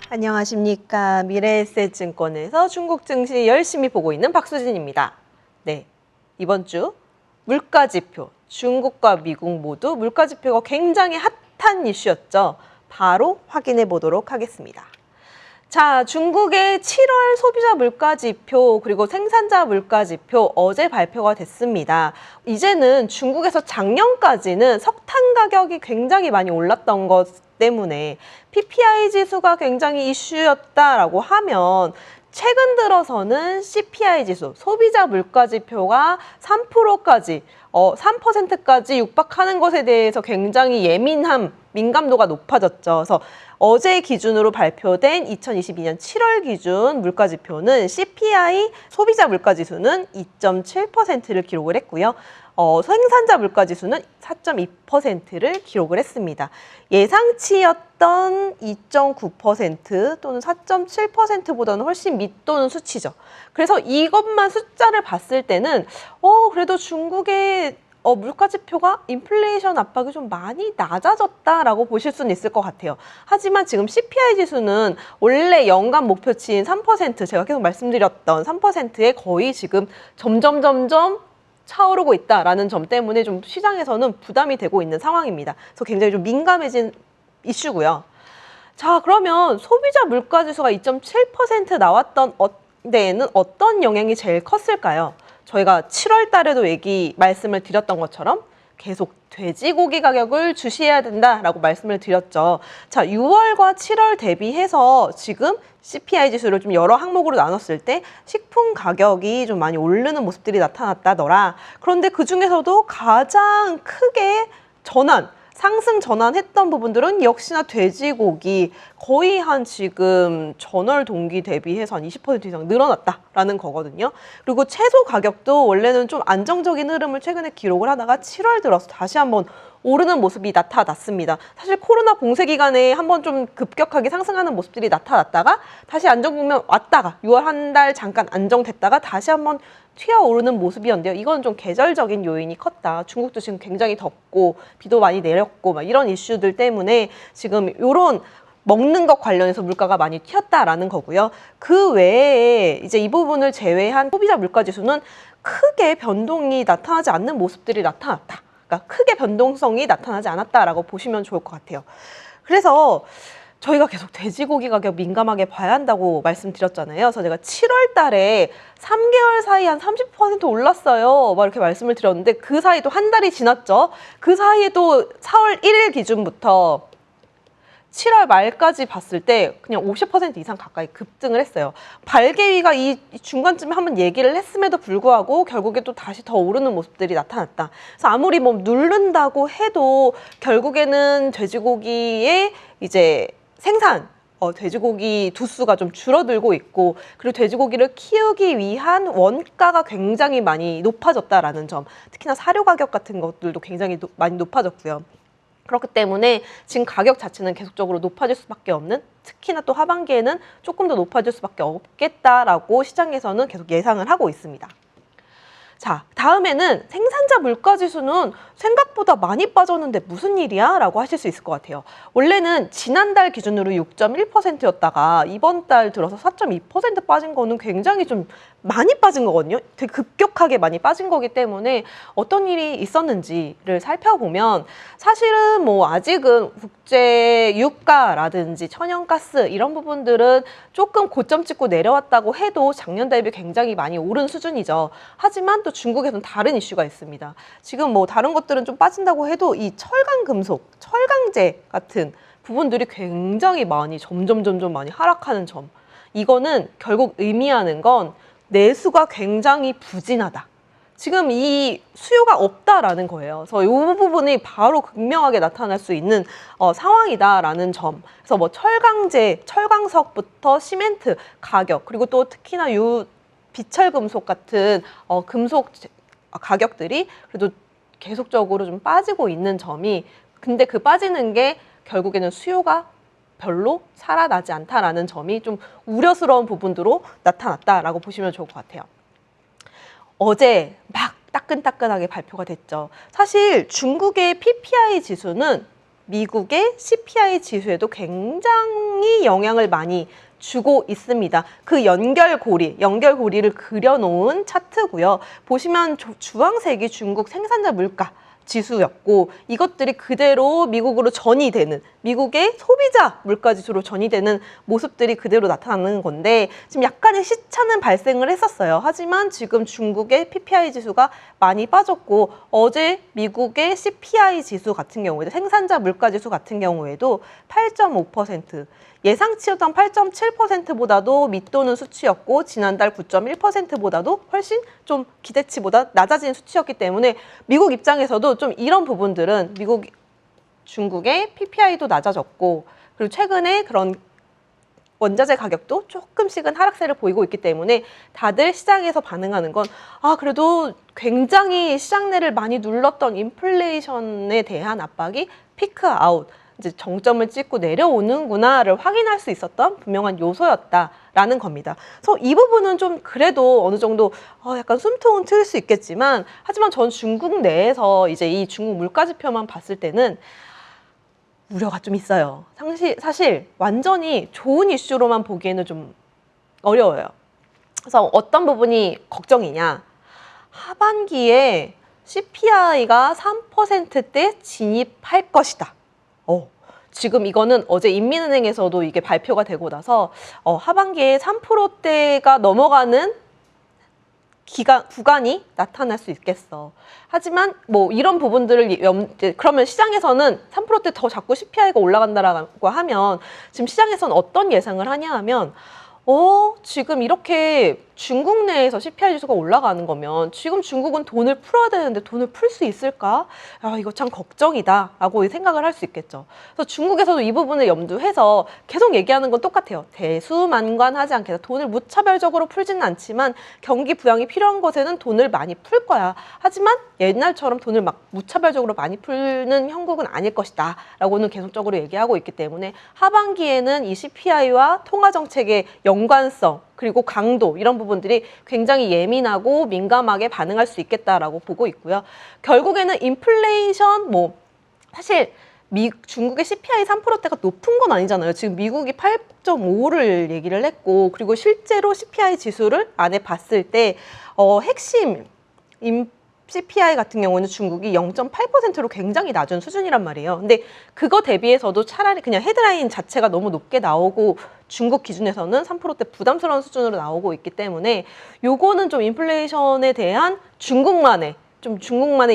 안녕하십니까. 미래에셋증권에서 중국 증시 열심히 보고 있는 박수진입니다. 네, 이번 주 물가지표, 중국과 미국 모두 물가지표가 굉장히 핫한 이슈였죠. 바로 확인해 보도록 하겠습니다. 자, 중국의 7월 소비자 물가지표 그리고 생산자 물가지표 어제 발표가 됐습니다. 이제는 중국에서 작년까지는 석탄 가격이 굉장히 많이 올랐던 것 때문에 PPI 지수가 굉장히 이슈였다라고 하면 최근 들어서는 CPI 지수, 소비자 물가지표가 3%까지, 3%까지 육박하는 것에 대해서 굉장히 민감도가 높아졌죠. 그래서 어제 기준으로 발표된 2022년 7월 기준 물가지표는 CPI 소비자 물가지수는 2.7%를 기록을 했고요. 생산자 물가지수는 4.2%를 기록을 했습니다. 예상치였던 2.9% 또는 4.7%보다는 훨씬 밑도는 수치죠. 그래서 이것만 숫자를 봤을 때는 그래도 중국의 물가지표가 인플레이션 압박이 좀 많이 낮아졌다라고 보실 수는 있을 것 같아요. 하지만 지금 CPI 지수는 원래 연간 목표치인 3%, 제가 계속 말씀드렸던 3%에 거의 지금 점점 차오르고 있다라는 점 때문에 좀 시장에서는 부담이 되고 있는 상황입니다. 그래서 굉장히 좀 민감해진 이슈고요. 자, 그러면 소비자 물가지수가 2.7% 나왔던 데에는 어떤 영향이 제일 컸을까요? 저희가 7월 달에도 말씀을 드렸던 것처럼 계속 돼지고기 가격을 주시해야 된다라고 말씀을 드렸죠. 자, 6월과 7월 대비해서 지금 CPI 지수를 좀 여러 항목으로 나눴을 때 식품 가격이 좀 많이 오르는 모습들이 나타났다더라. 그런데 그 중에서도 가장 크게 상승 전환했던 부분들은 역시나 돼지고기 거의 한 지금 전월 동기 대비해서 한 20% 이상 늘어났다라는 거거든요. 그리고 채소 가격도 원래는 좀 안정적인 흐름을 최근에 기록을 하다가 7월 들어서 다시 한번 오르는 모습이 나타났습니다. 사실 코로나 봉쇄 기간에 한번 좀 급격하게 상승하는 모습들이 나타났다가 다시 안정 국면 왔다가 6월 한 달 잠깐 안정됐다가 다시 한번 튀어오르는 모습이었는데요. 이건 좀 계절적인 요인이 컸다. 중국도 지금 굉장히 덥고 비도 많이 내렸고 막 이런 이슈들 때문에 지금 이런 먹는 것 관련해서 물가가 많이 튀었다라는 거고요. 그 외에 이제 이 부분을 제외한 소비자 물가 지수는 크게 변동이 나타나지 않는 모습들이 나타났다. 그러니까 크게 변동성이 나타나지 않았다라고 보시면 좋을 것 같아요. 그래서 저희가 계속 돼지고기 가격 민감하게 봐야 한다고 말씀드렸잖아요. 그래서 제가 7월 달에 3개월 사이에 한 30% 올랐어요. 막 이렇게 말씀을 드렸는데 그 사이도 한 달이 지났죠. 그 사이에도 4월 1일 기준부터 7월 말까지 봤을 때 그냥 50% 이상 가까이 급등을 했어요. 발개위가 이 중간쯤에 한번 얘기를 했음에도 불구하고 결국에 또 다시 더 오르는 모습들이 나타났다. 그래서 아무리 뭐 누른다고 해도 결국에는 돼지고기의 이제 돼지고기 두수가 좀 줄어들고 있고 그리고 돼지고기를 키우기 위한 원가가 굉장히 많이 높아졌다라는 점, 특히나 사료 가격 같은 것들도 굉장히 많이 높아졌고요. 그렇기 때문에 지금 가격 자체는 계속적으로 높아질 수밖에 없는, 특히나 또 하반기에는 조금 더 높아질 수밖에 없겠다라고 시장에서는 계속 예상을 하고 있습니다. 자, 다음에는 생산자 물가지수는 생각보다 많이 빠졌는데 무슨 일이야? 라고 하실 수 있을 것 같아요. 원래는 지난달 기준으로 6.1%였다가 이번 달 들어서 4.2% 빠진 거는 굉장히 좀 많이 빠진 거거든요. 되게 급격하게 많이 빠진 거기 때문에 어떤 일이 있었는지를 살펴보면 사실은 뭐 아직은 국제 유가라든지 천연가스 이런 부분들은 조금 고점 찍고 내려왔다고 해도 작년 대비 굉장히 많이 오른 수준이죠. 하지만 또 중국에서는 다른 이슈가 있습니다. 지금 뭐 다른 것들은 좀 빠진다고 해도 이 철강금속, 철강제 같은 부분들이 굉장히 많이 점점 많이 하락하는 점. 이거는 결국 의미하는 건 내수가 굉장히 부진하다. 지금 이 수요가 없다라는 거예요. 그래서 이 부분이 바로 극명하게 나타날 수 있는 상황이다라는 점. 그래서 뭐 철강제, 철광석부터 시멘트 가격, 그리고 또 특히나 비철금속 같은 금속 가격들이 그래도 계속적으로 좀 빠지고 있는 점이, 근데 그 빠지는 게 결국에는 수요가 별로 살아나지 않다라는 점이 좀 우려스러운 부분으로 나타났다라고 보시면 좋을 것 같아요. 어제 막 따끈따끈하게 발표가 됐죠. 사실 중국의 PPI 지수는 미국의 CPI 지수에도 굉장히 영향을 많이 주고 있습니다. 그 연결고리를 그려놓은 차트고요. 보시면 주황색이 중국 생산자 물가 지수였고 이것들이 그대로 미국으로 전이되는 미국의 소비자 물가 지수로 전이되는 모습들이 그대로 나타나는 건데 지금 약간의 시차는 발생을 했었어요. 하지만 지금 중국의 PPI 지수가 많이 빠졌고 어제 미국의 CPI 지수 같은 경우에도 생산자 물가 지수 같은 경우에도 8.5% 예상치였던 8.7%보다도 밑도는 수치였고 지난달 9.1%보다도 훨씬 좀 기대치보다 낮아진 수치였기 때문에 미국 입장에서도 좀 이런 부분들은 중국의 PPI도 낮아졌고 그리고 최근에 그런 원자재 가격도 조금씩은 하락세를 보이고 있기 때문에 다들 시장에서 반응하는 건 그래도 굉장히 시장 내를 많이 눌렀던 인플레이션에 대한 압박이 피크 아웃 이제 정점을 찍고 내려오는구나를 확인할 수 있었던 분명한 요소였다라는 겁니다. 그래서 이 부분은 좀 그래도 어느 정도 약간 숨통은 트일 수 있겠지만 하지만 전 중국 내에서 이제 이 중국 물가지표만 봤을 때는 우려가 좀 있어요. 사실 완전히 좋은 이슈로만 보기에는 좀 어려워요. 그래서 어떤 부분이 걱정이냐. 하반기에 CPI가 3%대 진입할 것이다. 지금 이거는 어제 인민은행에서도 이게 발표가 되고 나서 하반기에 3%대가 넘어가는 구간이 나타날 수 있겠어. 하지만 뭐 이런 부분들을 그러면 시장에서는 3%대 더 자꾸 CPI가 올라간다라고 하면 지금 시장에서는 어떤 예상을 하냐 하면 지금 이렇게 중국 내에서 CPI 지수가 올라가는 거면 지금 중국은 돈을 풀어야 되는데 돈을 풀 수 있을까? 이거 참 걱정이다 라고 생각을 할 수 있겠죠. 그래서 중국에서도 이 부분을 염두해서 계속 얘기하는 건 똑같아요. 대수만관하지 않게 돈을 무차별적으로 풀지는 않지만 경기 부양이 필요한 것에는 돈을 많이 풀 거야. 하지만 옛날처럼 돈을 막 무차별적으로 많이 풀는 형국은 아닐 것이다 라고는 계속적으로 얘기하고 있기 때문에 하반기에는 이 CPI와 통화정책의 연관성 그리고 강도 이런 부분들이 굉장히 예민하고 민감하게 반응할 수 있겠다라고 보고 있고요. 결국에는 인플레이션 사실 중국의 CPI 3%대가 높은 건 아니잖아요. 지금 미국이 8.5를 얘기를 했고 그리고 실제로 CPI 지수를 안에 봤을 때 핵심 CPI 같은 경우는 중국이 0.8%로 굉장히 낮은 수준이란 말이에요. 근데 그거 대비해서도 차라리 그냥 헤드라인 자체가 너무 높게 나오고 중국 기준에서는 3%대 부담스러운 수준으로 나오고 있기 때문에 요거는 좀 인플레이션에 대한 중국만의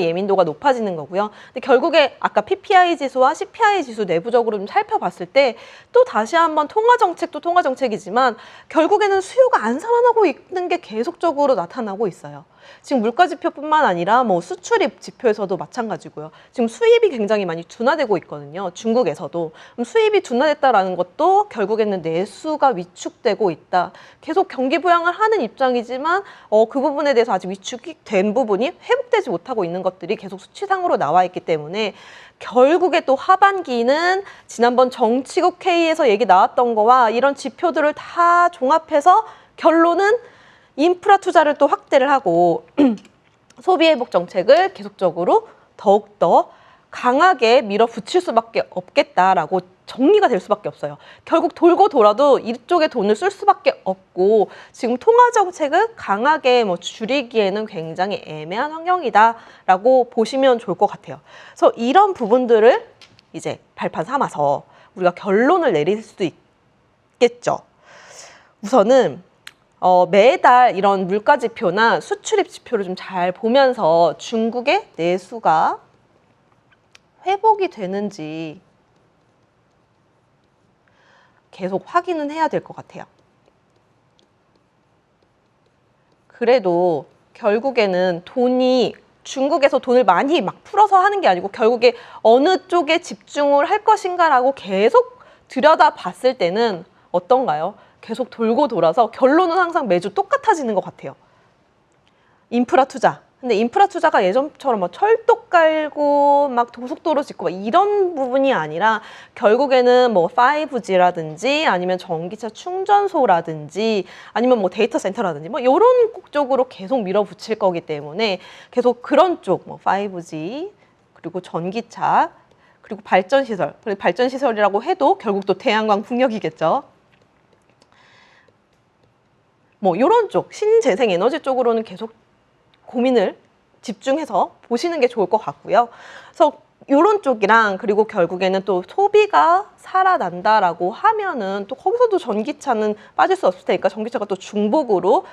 예민도가 높아지는 거고요. 근데 결국에 아까 PPI 지수와 CPI 지수 내부적으로 좀 살펴봤을 때 또 다시 한번 통화정책도 통화정책이지만 결국에는 수요가 안 살아나고 있는 게 계속적으로 나타나고 있어요. 지금 물가지표뿐만 아니라 수출입 지표에서도 마찬가지고요. 지금 수입이 굉장히 많이 둔화되고 있거든요. 중국에서도. 그럼 수입이 둔화됐다라는 것도 결국에는 내수가 위축되고 있다. 계속 경기 부양을 하는 입장이지만 그 부분에 대해서 아직 위축이 된 부분이 회복되지 못하고 있는 것들이 계속 수치상으로 나와 있기 때문에 결국에 또 하반기는 지난번 정치국 회의에서 얘기 나왔던 거와 이런 지표들을 다 종합해서 결론은 인프라 투자를 또 확대를 하고 소비 회복 정책을 계속적으로 더욱더 강하게 밀어붙일 수밖에 없겠다라고 정리가 될 수밖에 없어요. 결국 돌고 돌아도 이쪽에 돈을 쓸 수밖에 없고 지금 통화 정책을 강하게 줄이기에는 굉장히 애매한 환경이다라고 보시면 좋을 것 같아요. 그래서 이런 부분들을 이제 발판 삼아서 우리가 결론을 내릴 수도 있겠죠. 우선은 매달 이런 물가 지표나 수출입 지표를 좀 잘 보면서 중국의 내수가 회복이 되는지 계속 확인은 해야 될 것 같아요. 그래도 결국에는 중국에서 돈을 많이 막 풀어서 하는 게 아니고 결국에 어느 쪽에 집중을 할 것인가라고 계속 들여다봤을 때는 어떤가요? 계속 돌고 돌아서 결론은 항상 매주 똑같아지는 것 같아요. 인프라 투자, 근데 인프라 투자가 예전처럼 막 철도 깔고 막 고속도로 짓고 막 이런 부분이 아니라 결국에는 뭐 5G라든지 아니면 전기차 충전소라든지 아니면 뭐 데이터 센터라든지 뭐 이런 쪽으로 계속 밀어붙일 거기 때문에 계속 그런 쪽 뭐 5G 그리고 전기차 그리고 발전시설, 발전시설이라고 해도 결국 또 태양광 풍력이겠죠. 뭐 이런 쪽 신재생 에너지 쪽으로는 계속 고민을 집중해서 보시는 게 좋을 것 같고요. 그래서 이런 쪽이랑 그리고 결국에는 또 소비가 살아난다라고 하면은 또 거기서도 전기차는 빠질 수 없을 테니까 전기차가 또 중복으로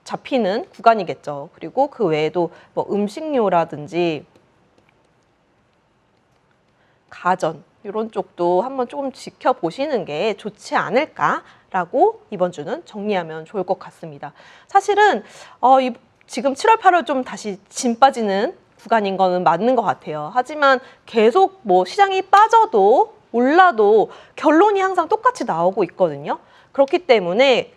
잡히는 구간이겠죠. 그리고 그 외에도 뭐 음식료라든지 가전 이런 쪽도 한번 조금 지켜보시는 게 좋지 않을까라고 이번 주는 정리하면 좋을 것 같습니다. 사실은 지금 7월, 8월 좀 다시 진 빠지는 구간인 거는 맞는 것 같아요. 하지만 계속 뭐 시장이 빠져도 올라도 결론이 항상 똑같이 나오고 있거든요. 그렇기 때문에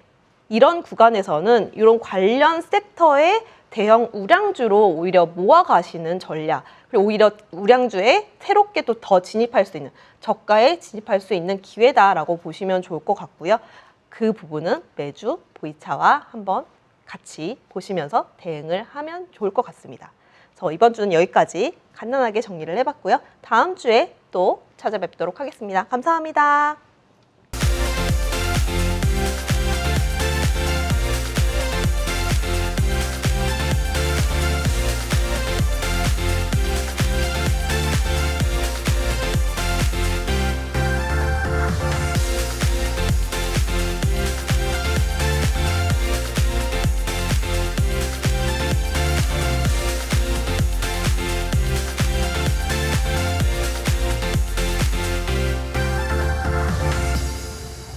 이런 구간에서는 이런 관련 섹터의 대형 우량주로 오히려 모아가시는 전략, 그리고 오히려 우량주에 새롭게 또 더 진입할 수 있는, 저가에 진입할 수 있는 기회다라고 보시면 좋을 것 같고요. 그 부분은 매주 보이차와 한번 같이 보시면서 대응을 하면 좋을 것 같습니다. 그래서 이번 주는 여기까지 간단하게 정리를 해봤고요. 다음 주에 또 찾아뵙도록 하겠습니다. 감사합니다.